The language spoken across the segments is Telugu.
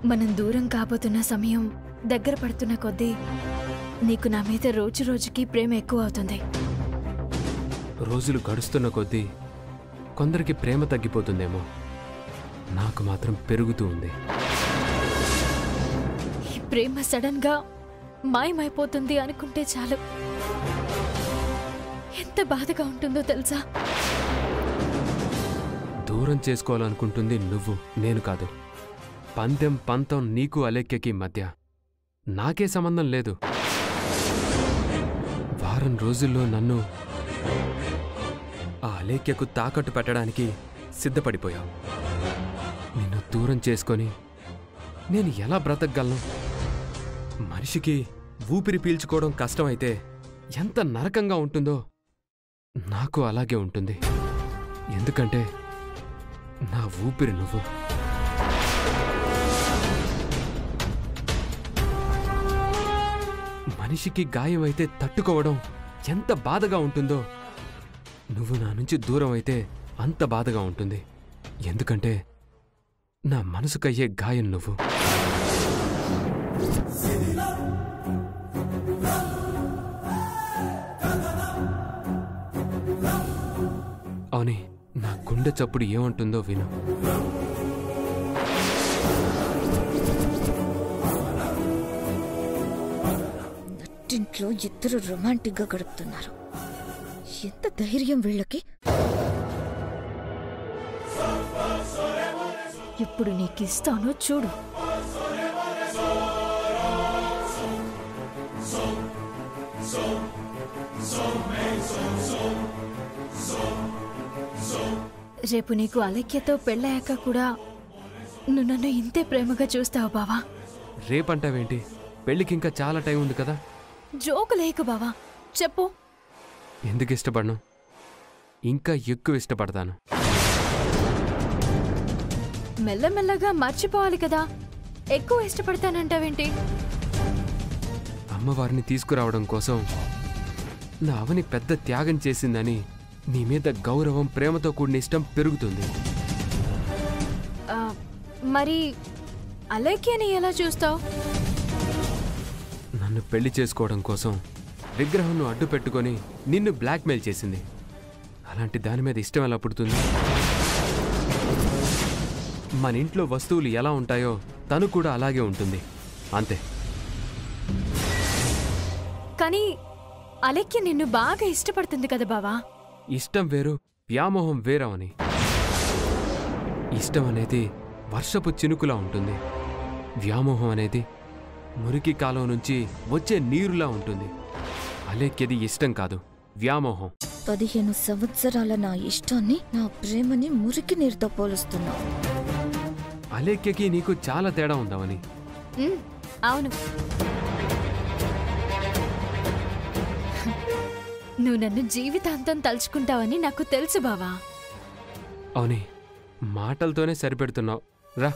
మనం దూరం కాబోతున్న సమయం దగ్గర పడుతున్న కొద్దీ నీకు నా మీద రోజు రోజుకి ప్రేమ ఎక్కువ అవుతుంది. రోజులు గడుస్తున్న కొద్దీ కొందరికి ప్రేమ తగ్గిపోతుందేమో, నాకు మాత్రం పెరుగుతూ ఉంది. ఈ ప్రేమ సడన్ గా మాయమైపోతుంది అనుకుంటే చాలు ఎంత బాధగా ఉంటుందో తెలుసా? దూరం చేసుకోవాలనుకుంటుంది నువ్వు, నేను కాదు. పంతం నీకు అలేఖ్యకి మధ్య నాకే సంబంధం లేదు. వారం రోజుల్లో నన్ను ఆ అలేఖ్యకు తాకట్టు పెట్టడానికి సిద్ధపడిపోయావు. నిన్ను దూరం చేసుకొని నేను ఎలా బ్రతకగలను? మనిషికి ఊపిరి పీల్చుకోవడం కష్టమైతే ఎంత నరకంగా ఉంటుందో నాకు అలాగే ఉంటుంది. ఎందుకంటే నా ఊపిరి నువ్వు. మనిషికి గాయమైతే తట్టుకోవడం ఎంత బాధగా ఉంటుందో నువ్వు నా నుంచి దూరం అయితే అంత బాధగా ఉంటుంది. ఎందుకంటే నా మనసుకయ్యే గాయం నువ్వు. అవుని, నా గుండె చప్పుడు ఏమంటుందో విను. ఇంట్లో ఇద్దరు రొమాంటిక్ గా గడుపుతున్నారు. ఎంత ధైర్యం వీళ్ళకి! ఇప్పుడు నీకిస్తాను చూడు. రేపు నీకు అలేఖ్యతో పెళ్ళయ్యాక కూడా నువ్వు నన్ను ఇంతే ప్రేమగా చూస్తావు బావా. రేపంటావేంటి? పెళ్ళికింకా చాలా టైం ఉంది కదా. జోకు లేక బావా, చెప్పు. ఎందుకు ఇష్టపడను? ఇంకా ఎక్కువ ఇష్టపడతాను. మెల్లమెల్లగా మర్చిపోవాలి కదా. ఎక్కువ ఇష్టపడతానంటావేంటి? అమ్మవారిని తీసుకురావడం కోసం నా అవని పెద్ద త్యాగం చేసిందని నీ మీద గౌరవం, ప్రేమతో కూడిన ఇష్టం పెరుగుతుంది. మరి అలేఖ్యని ఎలా చూస్తావు? నన్ను పెళ్లి చేసుకోవడం కోసం విగ్రహంను అడ్డు పెట్టుకొని నిన్ను బ్లాక్మెయిల్ చేసింది. అలాంటి దాని మీద ఇష్టం ఎలా పుడుతుంది? మన ఇంట్లో వస్తువులు ఎలా ఉంటాయో తను కూడా అలాగే ఉంటుంది, అంతే. కానీ అలేఖ్య నిన్ను బాగా ఇష్టపడుతుంది కదా బావా. ఇష్టం వేరు, వ్యామోహం వేరవని. ఇష్టం అనేది వర్షపు చినుకులా ఉంటుంది. వ్యామోహం అనేది మురికి కాలం నుంచి వచ్చే నీరులా ఉంటుంది. అలేఖ్యది ఇష్టం కాదు, వ్యామోహం. 15 సంవత్సరాల నా ఇష్టాన్ని, నా ప్రేమని మురికి నీరుతో పోలుస్తున్నా. అలేఖ్యకి నీకు చాలా తేడా ఉందామని. అవును, నువ్వు నన్ను జీవితాంతం తలుచుకుంటావని నాకు తెలుసు బావా. అవుని, మాటలతోనే సరిపెడుతున్నావు. రా.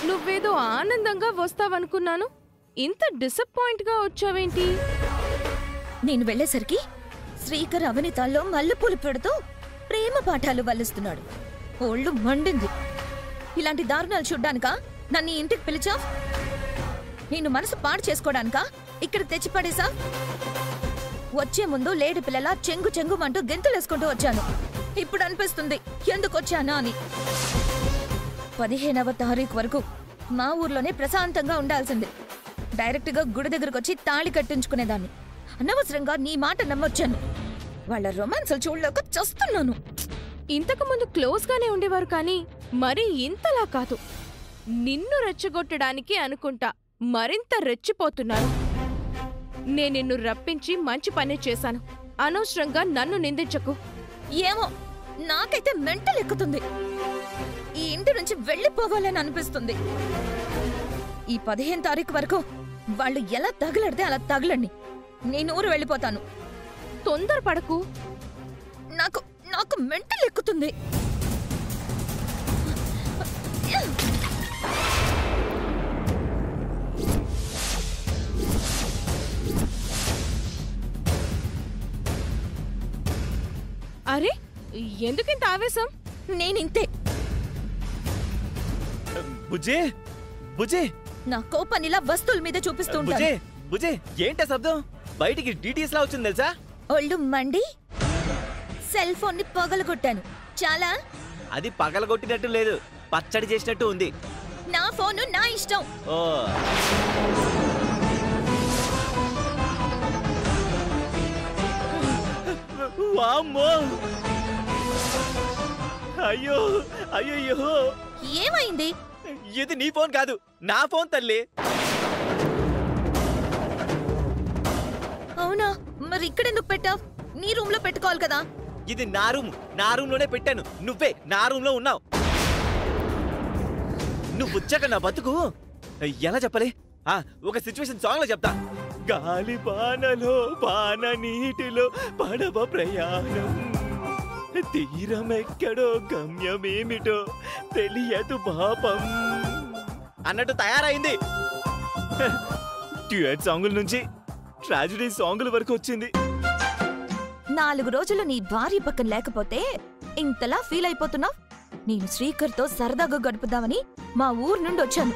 నువ్వేదో ఆనందంగా వస్తావనుకున్నాను, ఇంత డిసప్పాయింట్ గా వచ్చావేంటి? నేను వెళ్లేసరికి శ్రీకర్ అవనితాల్లో మల్లెపూలు పెడుతూ ప్రేమ పాఠాలు వల్లిస్తున్నాడు. ఒళ్ళు మండింది. ఇలాంటి దారుణాలు చూడ్డానికా నన్ను ఇంటికి పిలిచా? నేను మనసు పాడు చేసుకోవడానికా ఇక్కడికి తెచ్చిపడేసా? వచ్చే ముందు లేడి పిల్లలా చెంగు చెంగుమంటూ గెంతులేసుకుంటూ వచ్చాను. ఇప్పుడు అనిపిస్తుంది ఎందుకొచ్చానా అని. 15వ తారీఖు వరకు మా ఊర్లోనే ప్రశాంతంగా ఉండాల్సింది. డైరెక్ట్ గా గుడి దగ్గరకు వచ్చి తాళి కట్టించుకునేదాన్ని. అనవసరంగా నీ మాట నమ్మొచ్చాను. వాళ్ళ రొమాన్స్లు చూడలేక చస్తున్నాను. ఇంతకు ముందు క్లోజ్ గానే ఉండేవారు, కానీ మరీ ఇంతలా కాదు. నిన్ను రెచ్చగొట్టడానికి అనుకుంటా మరింత రెచ్చిపోతున్నారు. నేను నిన్ను రప్పించి మంచి పని చేశాను. అనవసరంగా నన్ను నిందించకు. ఏమో, నాకైతే మెంటల్ ఎక్కుతుంది. ఈ ఇంటి నుంచి వెళ్ళిపోవాలని అనిపిస్తుంది. ఈ 15 తారీఖు వరకు వాళ్ళు ఎలా తగలడితే అలా తగలండి. నేను ఊరు వెళ్ళిపోతాను. తొందరపడకు. నాకు మెంటల్ ఎక్కుతుంది. ఎందుకింత ఆవేశం? నేనింతే. బుజ్జి బుజ్జి నా కోపాన్నిలా వస్తువుల మీద చూపిస్తూ ఉంటాను. బుజ్జి బుజ్జి ఏంటా శబ్దం? బయటికి డీటీఎస్ లా వచ్చింది తెలుసా? ఒళ్ళు మండి సెల్ ఫోన్ ని పగలగొట్టాను. చాలా. అది పగలగొట్టినట్టు లేదు, పచ్చడి చేసినట్టు ఉంది. నా ఫోను నా ఇష్టం. ఓ వామ్మో! అయ్యో అయ్యో! ఏమైంది? ఇది నీ ఫోన్ కాదు, నా ఫోన్ తల్లి. అవునా? మరి ఇక్కడెందుకు పెట్టావు? నీ రూమ్ లో పెట్టుకోవాలి కదా. ఇది నా రూమ్ లోనే పెట్టాను. నువ్వే నా రూమ్ లో ఉన్నావు. నువ్వు వచ్చాక నా బతుకు ఎలా చెప్పలే? ఒక సిచ్యువేషన్ సాంగ్ లో చెప్తా. గాలి బాణలో బాణ నీటిలో పడవ ప్రయాణం, తీరమెక్కడో గమ్యమేమిటో తెలియదు పాపం అన్నట్టు తయారైంది. డ్యూయట్ సాంగుల నుంచి ట్రాజడీ సాంగుల వరకు వచ్చింది. 4 రోజులు నీ భార్య పక్కన లేకపోతే ఇంతలా ఫీల్ అయిపోతున్నావు? నేను శ్రీకర్తో సరదాగా గడుపుదామని మా ఊరు నుండి వచ్చాను.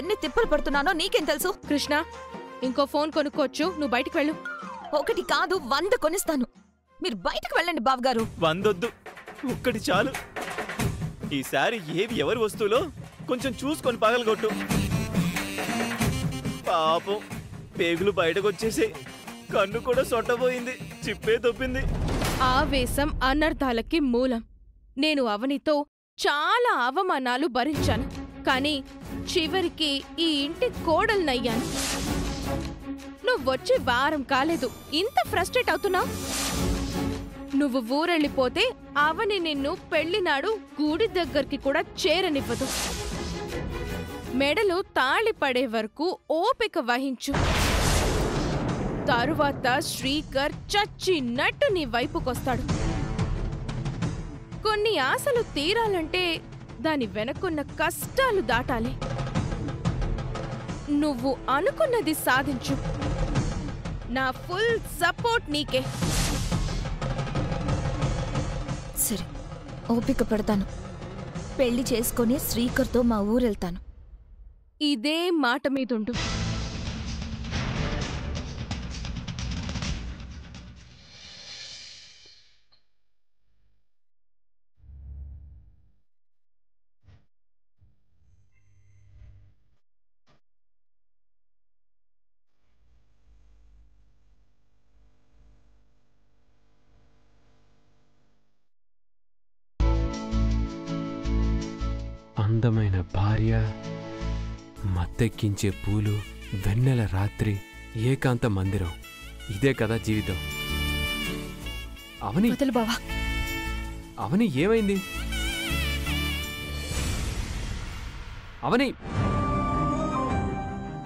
ఎన్ని తిప్పలు పడుతున్నానో నీకేం తెలుసు? కృష్ణ, ఇంకో ఫోన్ కొనుక్కోవచ్చు. నువ్వు బయటికి వెళ్ళు. 1 కాదు 100 కొనిస్తాను. మీరు బయటకు వెళ్ళండి బావగారు. 100 ఒక్కటి చాలు. ఈసారి ఏవి ఎవరి వస్తువులో కొంచెం చూసుకొని పగలగొట్టు. పాపం పేగులు బయటకు వచ్చేసి కన్ను కూడా సొట్టబోయింది, చిప్పే తొప్పింది. ఆవేశం అనర్థాలకి మూలం. నేను అవనితో చాలా అవమానాలు భరించాను, కానీ చివరికి ఈ ఇంటి కోడల్నయ్యాను. నువ్వొచ్చి వారం కాలేదు, ఇంత ఫ్రస్ట్రేట్ అవుతున్నావు? నువ్వు ఊరెళ్ళిపోతే అవని నిన్ను పెళ్లినాడు గుడి దగ్గరికి కూడా చేరనివ్వదు. మెడలో తాళి పడే వరకు ఓపిక వహించు. తరువాత శ్రీకర్ చచ్చినట్టు నీ వైపుకొస్తాడు. కొన్ని ఆశలు తీరాలంటే దాని వెనకున్న కష్టాలు దాటాలి. నువ్వు అనుకున్నది సాధించు. నా ఫుల్ సపోర్ట్ నీకే. సరే, ఓపిక పడతాను. పెళ్లి చేసుకుని శ్రీకర్తో మా ఊరెళ్తాను. ఇదే మాట మీదుండు. అందమైన భార్య, మత్తెక్కించే పూలు, వెన్నెల రాత్రి, ఏకాంత మందిరం. ఇదే కదా జీవితం. అవని బావా, అవని ఏమైంది? అవని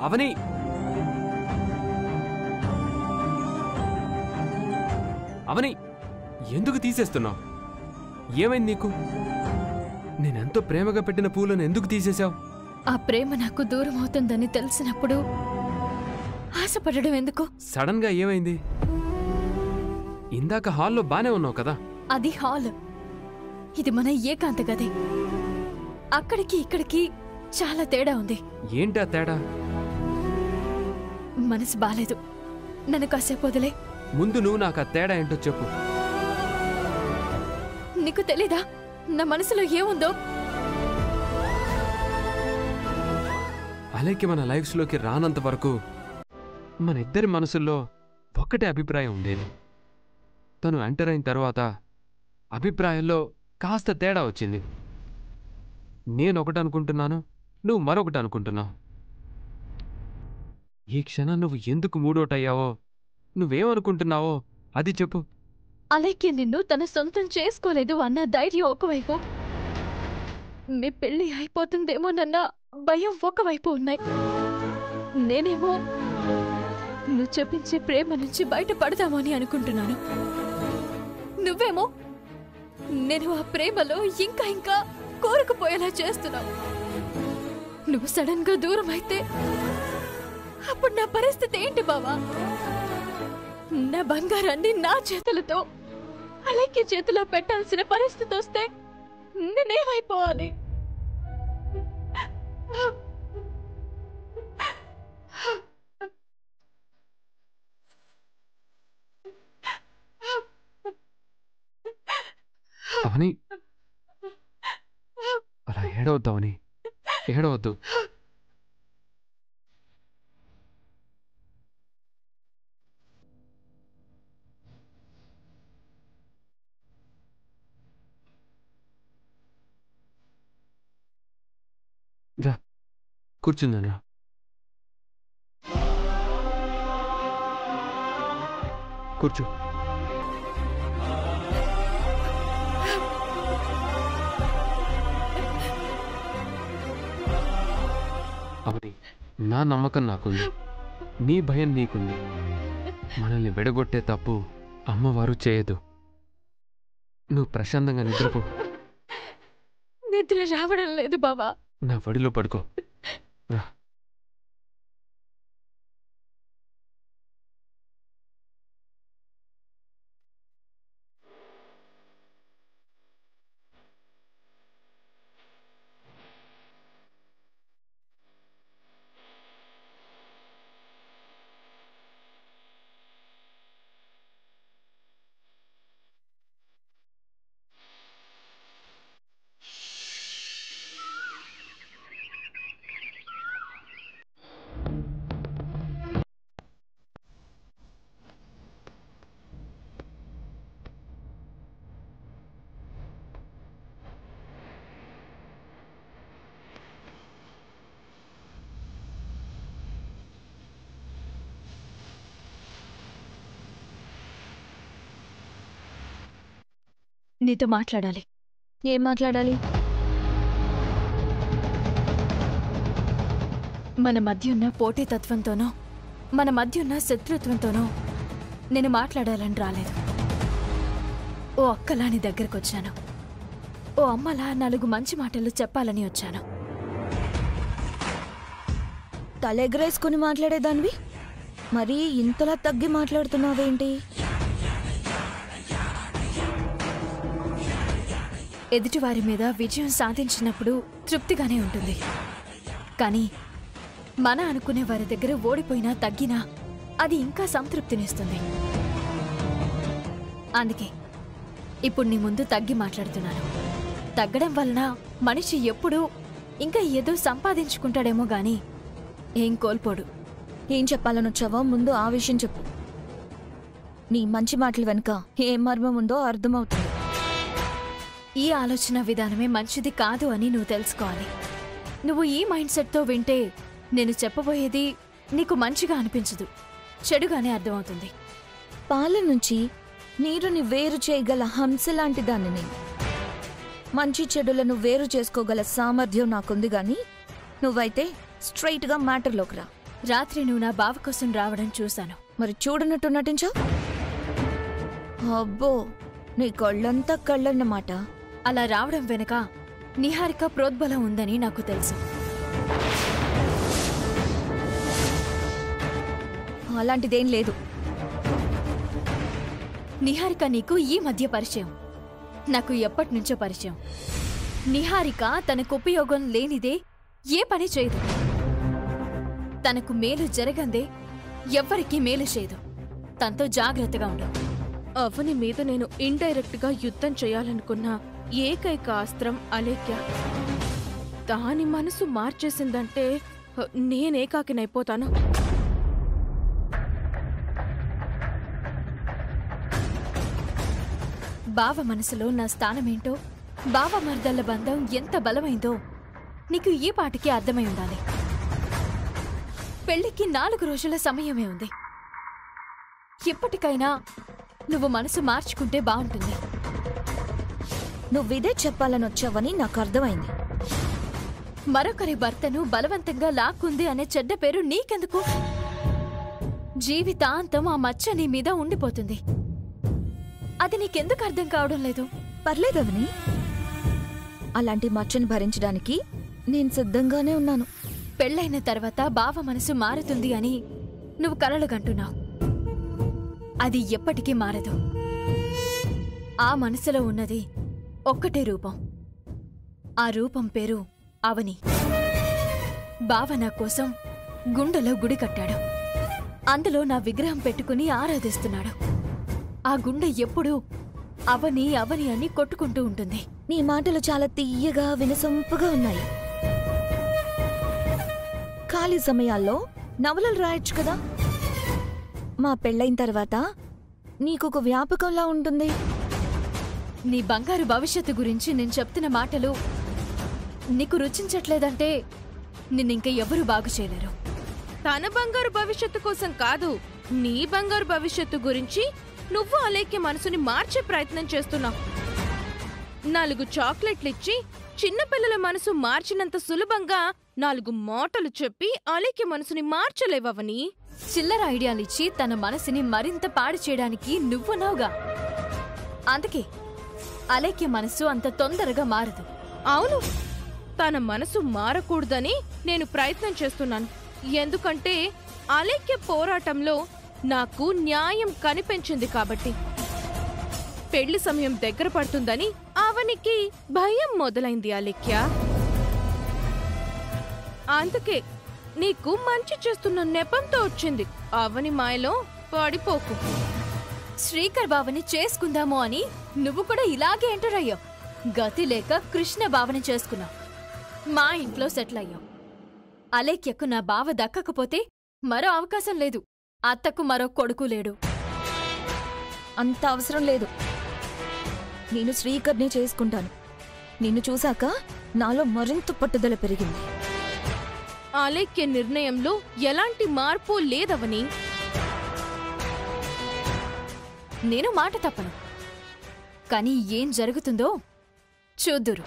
అవని అవని ఎందుకు తీసేస్తున్నావు? ఏమైంది నీకు? నేనెంతో ప్రేమగా పెట్టిన పూలను ఎందుకు తీసేశావు? ఆ ప్రేమ నాకు దూరం అవుతుందని తెలిసినప్పుడు ఆశపడడం ఎందుకు? సడన్ గా ఏమైంది? ఇందాక హాల్లో బానే ఉన్నావు కదా? అది హాల్, ఇది మన ఏకాంత గది. అక్కడికి ఇక్కడికి చాలా తేడా ఉంది. ఏంటా తేడా? మనసు బాలేదు, నన్ను కాసేపు వదిలే. ముందు నువ్వు నాకు ఆ తేడా ఏంటో చెప్పు. నీకు తెలీదా నా మనసులో ఏముందో? అలాగే మన లైఫ్స్లోకి రానంత వరకు మన ఇద్దరి మనసుల్లో ఒక్కటే అభిప్రాయం ఉండేది. తను ఎంటర్ అయిన తర్వాత అభిప్రాయంలో కాస్త తేడా వచ్చింది. నేనొకటి అనుకుంటున్నాను, నువ్వు మరొకటి అనుకుంటున్నావు. ఈ క్షణం నువ్వు ఎందుకు మూడోటయ్యావో, నువ్వేమనుకుంటున్నావో అది చెప్పు. అలాగే నిన్ను తన సొంతం చేసుకోలేదు అన్న ధైర్యం ఒకవైపు, మీ పెళ్లి అయిపోతుందేమోనన్న భయం ఒకవైపు ఉన్నాయి. నేనేమో నువ్వు చెప్పించే ప్రేమ నుంచి బయటపడదామో అని అనుకుంటున్నాను. నువ్వేమో నేను ఆ ప్రేమలో ఇంకా ఇంకా కోరుకుపోయేలా చేస్తున్నావు. నువ్వు సడన్ గా దూరం అయితే అప్పుడు నా పరిస్థితి ఏంటి బావా? నా బంగారాన్ని నా చేతులతో అలెక్కి చేతిలో పెట్టాల్సిన పరిస్థితి వస్తే నేనేమైపోవాలి? అవని, అలా ఏడవద్దు అవని, ఏడవద్దు. రా, కూర్చుందరా. కూర్చో. అవని, నా నమ్మకం నాకుంది, నీ భయం నీకుంది. మనల్ని విడగొట్టే తప్పు అమ్మవారు చేయదు. నువ్వు ప్రశాంతంగా నిద్రపో. నిద్ర రావడం లేదు బావా. నా వడిలో పడుకో. రా. నీతో మాట్లాడాలి. ఏం మాట్లాడాలి? మన మధ్య ఉన్న పోటీతత్వంతోనో మన మధ్య ఉన్న శత్రుత్వంతోనో నేను మాట్లాడాలని రాలేదు. ఓ అక్కలా నీ దగ్గరకొచ్చాను. ఓ అమ్మలా 4 మంచి మాటలు చెప్పాలని వచ్చాను. తలెగరేసుకుని మాట్లాడేదానివి మరీ ఇంతలా తగ్గి మాట్లాడుతున్నావేంటి? ఎదుటివారి మీద విజయం సాధించినప్పుడు తృప్తిగానే ఉంటుంది. కానీ మన అనుకునే వారి దగ్గర ఓడిపోయినా తగ్గినా అది ఇంకా సంతృప్తినిస్తుంది. అందుకే ఇప్పుడు నీ ముందు తగ్గి మాట్లాడుతున్నాను. తగ్గడం వలన మనిషి ఎప్పుడూ ఇంకా ఏదో సంపాదించుకుంటాడేమో గాని ఏం కోల్పోడు. ఏం చెప్పాలనొచ్చావో ముందు ఆ విషయం చెప్పు. నీ మంచి మాటల వెనుక ఏం మర్మం ఉందో అర్థమవుతుంది. ఈ ఆలోచన విధానమే మంచిది కాదు అని నువ్వు తెలుసుకోవాలి. నువ్వు ఈ మైండ్ సెట్తో వింటే నేను చెప్పబోయేది నీకు మంచిగా అనిపించదు, చెడుగానే అర్థమవుతుంది. పాల నుంచి నీరుని వేరు చేయగల హంస లాంటి దాన్ని నేను. మంచి చెడులను వేరు చేసుకోగల సామర్థ్యం నాకుంది గాని నువ్వైతే స్ట్రైట్గా మ్యాటర్లోకి రా. రాత్రి నువ్వు నా బావ కోసం రావడం చూశాను. మరి చూడనట్టు నటించావు. అబ్బో, నీ కళ్ళంతా కళ్ళన్నమాట. అలా రావడం వెనుక నిహారిక ప్రోద్బలం ఉందని నాకు తెలుసు. అలాంటిదేం లేదు. నిహారిక నీకు ఈ మధ్య పరిచయం, నాకు ఎప్పటినుంచో పరిచయం. నిహారిక తనకు ఉపయోగం లేనిదే ఏ పని చేయదు. తనకు మేలు జరగందే ఎవ్వరికీ మేలు చేయదు. తనతో జాగ్రత్తగా ఉండు. అవని మీద నేను ఇండైరెక్ట్ గా యుద్ధం చేయాలనుకున్న ఏకైక అస్త్రం అలేఖ్య. దాని మనసు మార్చేసిందంటే నేనేకాకినైపోతాను. బావ మనసులో నా స్థానమేంటో, బావ మర్దళ్ల బంధం ఎంత బలమైందో నీకు ఈ పాటికి అర్థమై ఉండాలి. పెళ్లికి 4 రోజుల సమయమే ఉంది. ఇప్పటికైనా నువ్వు మనసు మార్చుకుంటే బాగుంటుంది. నువ్విదే చెప్పాలనొచ్చావని నాకు అర్థమైంది. మరొకరి భర్తను బలవంతంగా లాక్కుంది అనే చెడ్డ పేరు నీకెందుకు? జీవితాంతం ఆ మచ్చ నీ మీద ఉండిపోతుంది. అది నీకెందుకు అర్థం కావడం లేదు? పర్లేదవని, అలాంటి మచ్చని భరించడానికి నేను సిద్ధంగానే ఉన్నాను. పెళ్ళైన తర్వాత బావ మనసు మారుతుంది అని నువ్వు కలలు కంటున్నావు. అది ఎప్పటికీ మారదు. ఆ మనసులో ఉన్నది ఒక్కటే రూపం. ఆ రూపం పేరు అవని. బావ నా కోసం గుండెలో గుడి కట్టాడు. అందులో నా విగ్రహం పెట్టుకుని ఆరాధిస్తున్నాడు. ఆ గుండె ఎప్పుడూ అవని అవని అని కొట్టుకుంటూ ఉంటుంది. నీ మాటలు చాలా తీయగా వినసొంపుగా ఉన్నాయి. ఖాళీ సమయాల్లో నవలలు రాయొచ్చు కదా. మా పెళ్ళైన తర్వాత నీకొక వ్యాపకంలా ఉంటుంది. నీ బంగారు భవిష్యత్తు గురించి నేను చెప్తున్న మాటలు నీకు రుచించట్లేదంటే నిన్నింక ఎవరూ బాగు చేయలేరు. తన బంగారు భవిష్యత్తు కోసం కాదు, నీ బంగారు భవిష్యత్తు గురించి నువ్వు అలేఖ్య మనసుని మార్చే ప్రయత్నం చేస్తున్నావు. 4 చాక్లెట్లిచ్చి చిన్నపిల్లల మనసు మార్చినంత సులభంగా 4 మాటలు చెప్పి అలేఖ్య మనసుని మార్చలేవని. చిల్లర ఐడియాలిచ్చి తన మనసుని మరింత పాడు చేయడానికి నువ్వున్నావుగా. అందుకే అలేఖ్య మనసు అంత తొందరగా మారదు. అవును, తన మనసు మారకూడదని నేను ప్రయత్నం చేస్తున్నాను. ఎందుకంటే అలేఖ్య పోరాటంలో నాకు న్యాయం కనిపించింది కాబట్టి. పెళ్లి సమయం దగ్గర పడుతుందని అవనికి భయం మొదలైంది అలేఖ్య. అందుకే నీకు మంచి చేస్తున్న నెపంతో వచ్చింది. అవని మాయలో పడిపోకు. శ్రీకర్ బావని చేసుకుందాము అని నువ్వు కూడా ఇలాగే ఎంటర్ అయ్యావు. గతి లేక కృష్ణ బావని చేసుకున్నావు. మా ఇంట్లో సెటిల్ అయ్యావు. అలేఖ్యకు నా బావ దక్కకపోతే మరో అవకాశం లేదు. అత్తకు మరో కొడుకు లేడు. అంత అవసరం లేదు. నేను శ్రీకర్నే చేసుకుంటాను. నిన్ను చూశాక నాలో మరింత పట్టుదల పెరిగింది. అలేఖ్య నిర్ణయంలో ఎలాంటి మార్పు లేదవని. నేను మాట తప్పను. కానీ ఏం జరుగుతుందో చూద్దురు.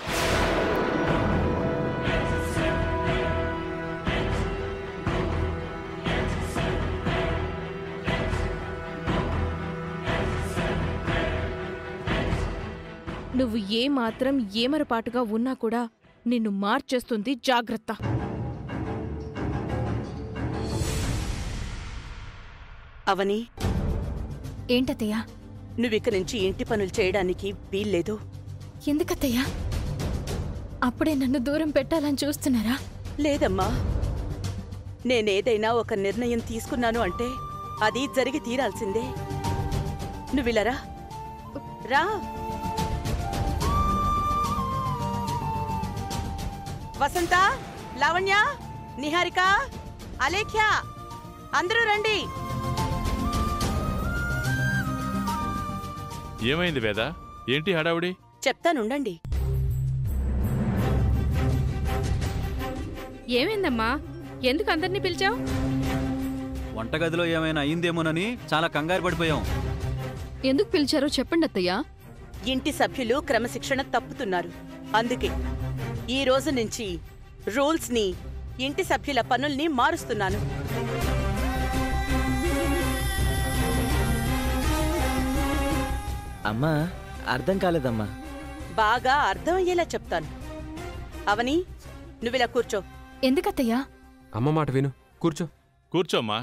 నువ్వు ఏమాత్రం ఏమరపాటుగా ఉన్నా కూడా నిన్ను మార్చేస్తుంది. జాగ్రత్త. అవని, ఏంటత్తయ్యా? నువ్విక నుంచి ఇంటి పనులు చేయడానికి వీల్లేదు. ఎందుకత్తయ్యా? అప్పుడే నన్ను దూరం పెట్టాలని చూస్తున్నారా? లేదమ్మా, నేనేదైనా ఒక నిర్ణయం తీసుకున్నాను అంటే అది జరిగి తీరాల్సిందే. నువ్విలరా రా. వసంత, లావణ్య, నిహారిక, అలేఖ్య, అందరూ రండి. ఏమైంది వేద? ఏంటి హడావుడి? చెప్తానుండండి. ఏమైందమ్మా? ఎందుకు అందరినీ పిలిచావు? వంటగదిలో ఏమైనా అయిందేమోనని చాలా కంగారు పడిపోయాం. ఎందుకు పిలిచారో చెప్పండి అత్తయ్యా. ఇంటి సభ్యులు క్రమశిక్షణ తప్పుతున్నారు. అందుకే ఈ రోజు నుంచి రూల్స్ ని, ఇంటి సభ్యుల పనుల్ని మారుస్తున్నాను. అమ్మా, అర్థం కాలేదమ్మా. బాగా అర్థమయ్యేలా చెప్తాను. అవని, నువ్విలా కూర్చో. ఎందుకత్తయ్యా? అమ్మ మాట విను, కూర్చో. కూర్చోమ్మా.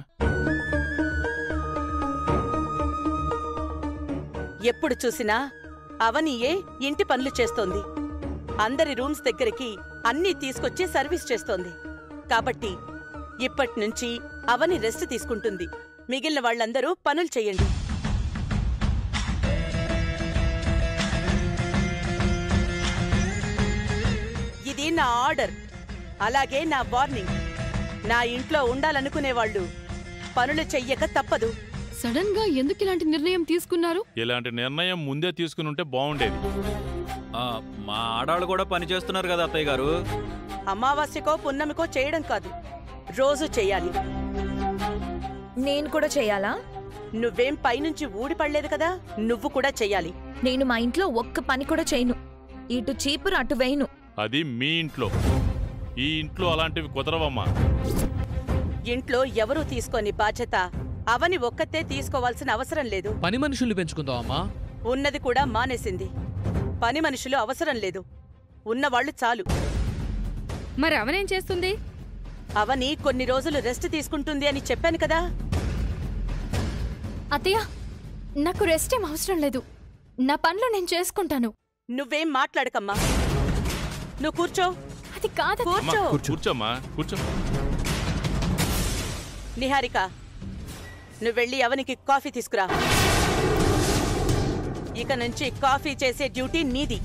ఎప్పుడు చూసినా అవనియే ఇంటి పనులు చేస్తోంది. అందరి రూమ్స్ దగ్గరికి అన్నీ తీసుకొచ్చి సర్వీస్ చేస్తోంది. కాబట్టి ఇప్పట్నుంచి అవని రెస్ట్ తీసుకుంటుంది. మిగిలిన వాళ్ళందరూ పనులు చెయ్యండి. ఇది నా ఆర్డర్, అలాగే నా వార్నింగ్. నా ఇంట్లో ఉండాలనుకునేవాళ్ళు పనులు చెయ్యక తప్పదు. సడన్ గా ఎందుకు ఇలాంటి నిర్ణయం తీసుకున్నారు? ఇలాంటి నిర్ణయం ముందే తీసుకుని ఉంటే బాగుండేది. మా ఆడాళ్ళు కూడా పని చేస్తున్నారు కదా అత్తయ్య గారు. అమావాస్యకో పున్నమికో చేయడం కాదు, రోజు చెయ్యాలి. నేను కూడా చెయ్యాలా? నువ్వేం పైనుంచి ఊడిపడలేదు కదా, నువ్వు కూడా చెయ్యాలి. నేను మా ఇంట్లో ఒక్క పని కూడా చేయను. ఇటు చీపురు అటు వేయను. అది మీ ఇంట్లో. ఈ ఇంట్లో అలాంటివి కుదరవమ్మా. ఇంట్లో ఎవరూ తీసుకోని బాధ్యత అవని ఒక్కతే తీసుకోవాల్సిన అవసరం లేదు. పని మనుషుల్ని పెంచుకుందామమ్మా. ఉన్నది కూడా మానేసింది. పని మనుషులు అవసరం లేదు, ఉన్నవాళ్లు చాలు. మరి అవనేం చేస్తుంది? అవని కొన్ని రోజులు రెస్ట్ తీసుకుంటుంది అని చెప్పాను కదా. అత్తయ్య, నాకు రెస్ట్ ఏం అవసరం లేదు. నా పనులు నేను చేసుకుంటాను. నువ్వేం మాట్లాడకమ్మా. నువ్వు కూర్చో. అది కాదు. కూర్చో. కూర్చోమ్మా, కూర్చో. నిహారిక, నువ్వు వెళ్ళి అవనికి కాఫీ తీసుకురా. ఇక నుంచి కాఫీ చేసే డ్యూటీ నీది.